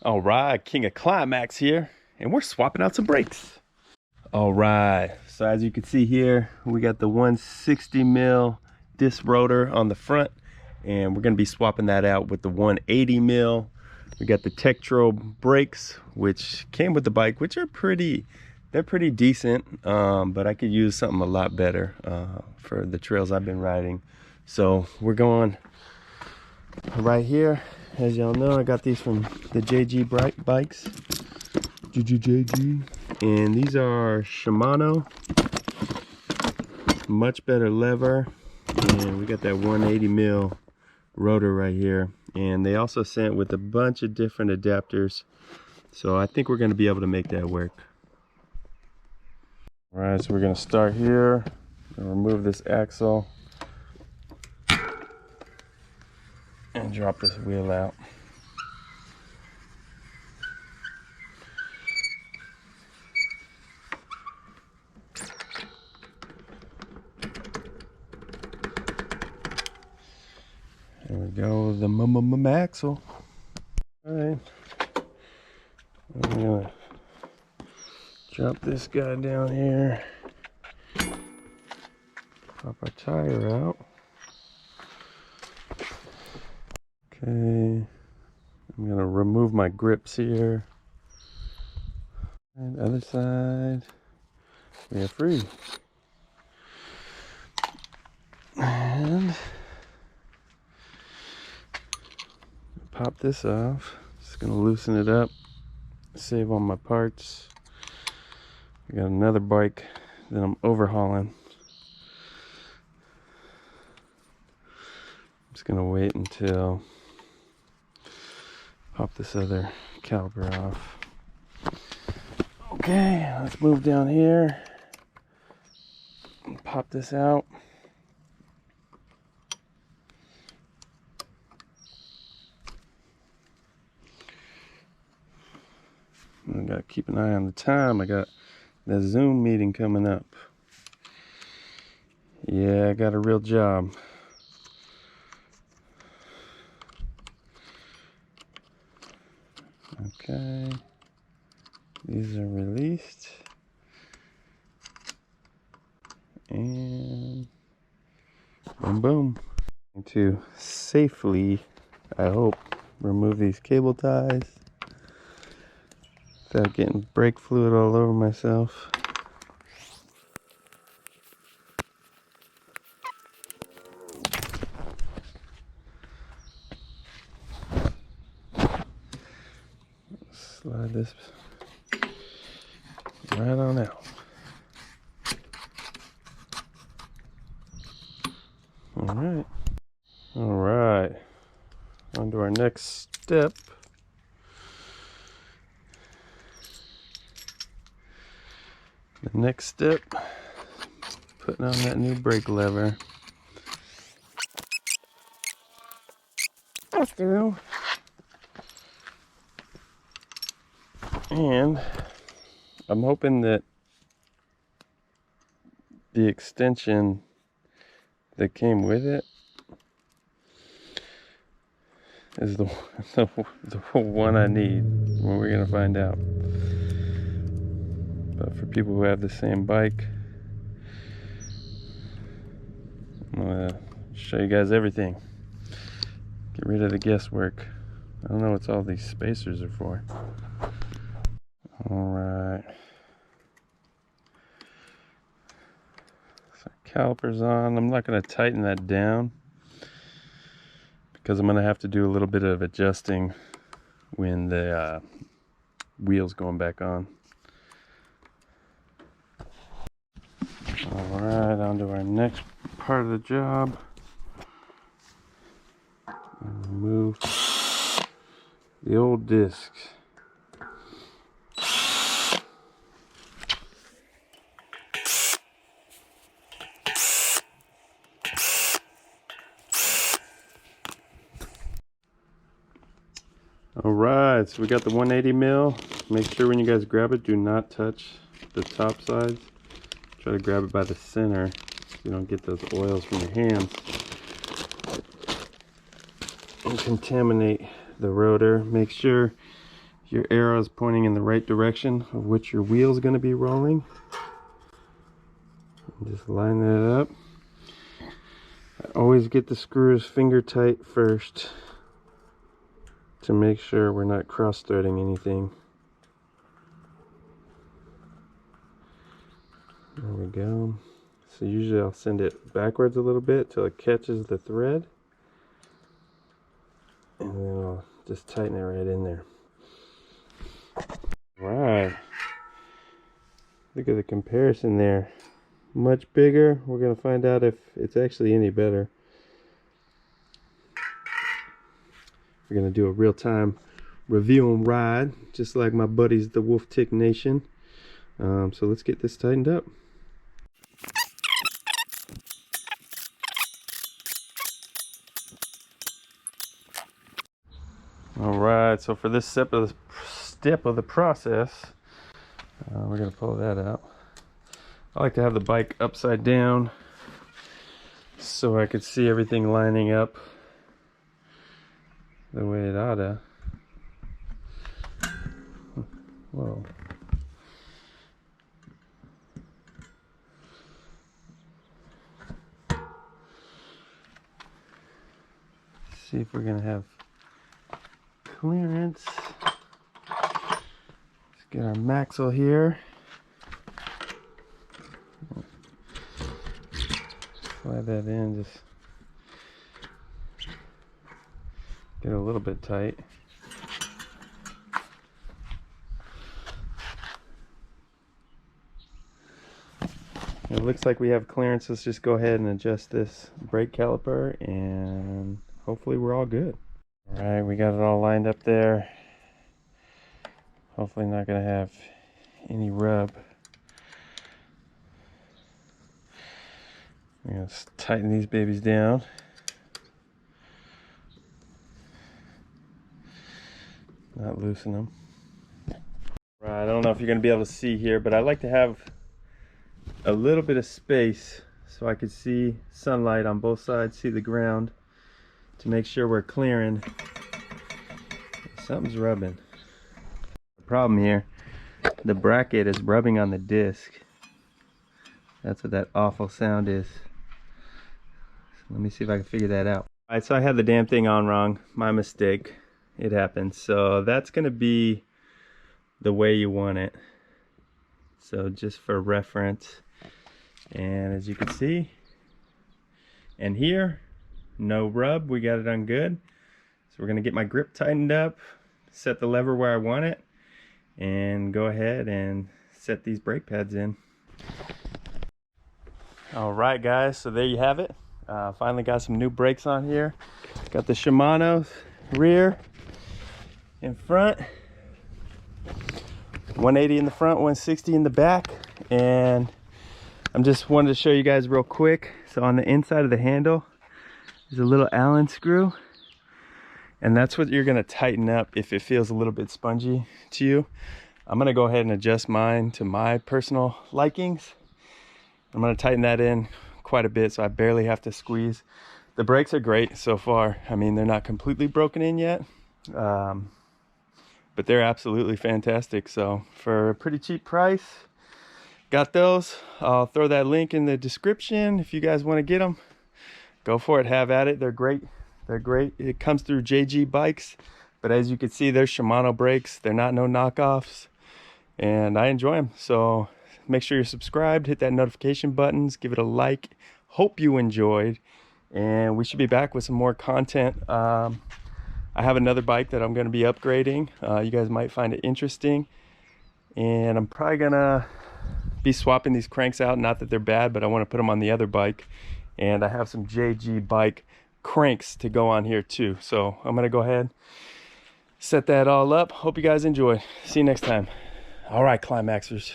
All right, King of Climax here, and we're swapping out some brakes. All right, so as you can see here, we got the 160 mil disc rotor on the front, and we're gonna be swapping that out with the 180 mil. We got the Tektro brakes, which came with the bike, which are they're pretty decent, but I could use something a lot better for the trails I've been riding. So we're going right here. As y'all know, I got these from the JG bikes. JG. And these are Shimano. Much better lever. And we got that 180 mil rotor right here. And they also sent with a bunch of different adapters. So I think we're going to be able to make that work. Alright, so we're going to start here. Remove this axle. And drop this wheel out. There we go, the axle. Alright. I'm gonna drop this guy down here. Pop our tire out. Okay, I'm gonna remove my grips here. And other side, we are free. And pop this off. Just gonna loosen it up, save all my parts. I got another bike that I'm overhauling. I'm just gonna wait until pop this other caliper off. Okay, let's move down here and pop this out. I gotta keep an eye on the time. I got the Zoom meeting coming up. Yeah, I got a real job. Okay, these are released, and boom boom. To safely, I hope, remove these cable ties without getting brake fluid all over myself. Slide this right on out. All right, on to our next step. The next step, putting on that new brake lever. That's through. And I'm hoping that the extension that came with it is the one I need. Well, we're gonna find out. But for people who have the same bike, I'm gonna show you guys everything. Get rid of the guesswork. I don't know what all these spacers are for. Alright. So calipers on. I'm not going to tighten that down because I'm going to have to do a little bit of adjusting when the wheel's going back on. Alright, on to our next part of the job. Remove the old discs. Alright, so we got the 180 mil. Make sure when you guys grab it, do not touch the top sides. Try to grab it by the center so you don't get those oils from your hands and contaminate the rotor. Make sure your arrow is pointing in the right direction of which your wheel is going to be rolling. Just line that up. I always get the screws finger tight first to make sure we're not cross-threading anything. There we go. So usually I'll send it backwards a little bit till it catches the thread, and then I'll just tighten it right in there. Right. Look at the comparison there. Much bigger. We're going to find out if it's actually any better. We're going to do a real-time review and ride, just like my buddies, the Wolf Tick Nation. So let's get this tightened up. All right, so for this step of the process, we're going to pull that out. I like to have the bike upside down so I could see everything lining up the way it oughta. Whoa. See if we're gonna have clearance. Let's get our maxle here. Slide that in, just get a little bit tight. It looks like we have clearance. Let's just go ahead and adjust this brake caliper and hopefully we're all good. All right, we got it all lined up there. Hopefully not gonna have any rub. I'm gonna tighten these babies down. Not loosen them. Right, I don't know if you're gonna be able to see here, but I like to have a little bit of space so I could see sunlight on both sides, see the ground, to make sure we're clearing. Something's rubbing. The problem here, the bracket is rubbing on the disc. That's what that awful sound is. So let me see if I can figure that out. All right, so I had the damn thing on wrong. My mistake. It happens. So that's gonna be the way you want it. So just for reference. And as you can see, and here, no rub, we got it on good. So we're gonna get my grip tightened up, set the lever where I want it, and go ahead and set these brake pads in. All right, guys, so there you have it. Finally got some new brakes on here. Got the Shimano's rear in front, 180 in the front, 160 in the back, and I'm just wanted to show you guys real quick. So on the inside of the handle, there's a little Allen screw, and that's what you're gonna tighten up if it feels a little bit spongy to you. I'm gonna go ahead and adjust mine to my personal likings. I'm gonna tighten that in quite a bit so I barely have to squeeze. The brakes are great so far. I mean, they're not completely broken in yet, but they're absolutely fantastic. So for a pretty cheap price, got those. I'll throw that link in the description if you guys want to get them. Go for it, have at it. They're great. They're great. It comes through JG Bikes, but as you can see, they're Shimano brakes. They're not no knockoffs, and I enjoy them. So make sure you're subscribed, hit that notification buttons, give it a like. Hope you enjoyed, and we should be back with some more content. I have another bike that I'm going to be upgrading. You guys might find it interesting, and I'm probably gonna be swapping these cranks out. Not that they're bad, but I want to put them on the other bike, and I have some JG Bike cranks to go on here too. So I'm gonna go ahead, set that all up. Hope you guys enjoy. See you next time. All right, Climaxers.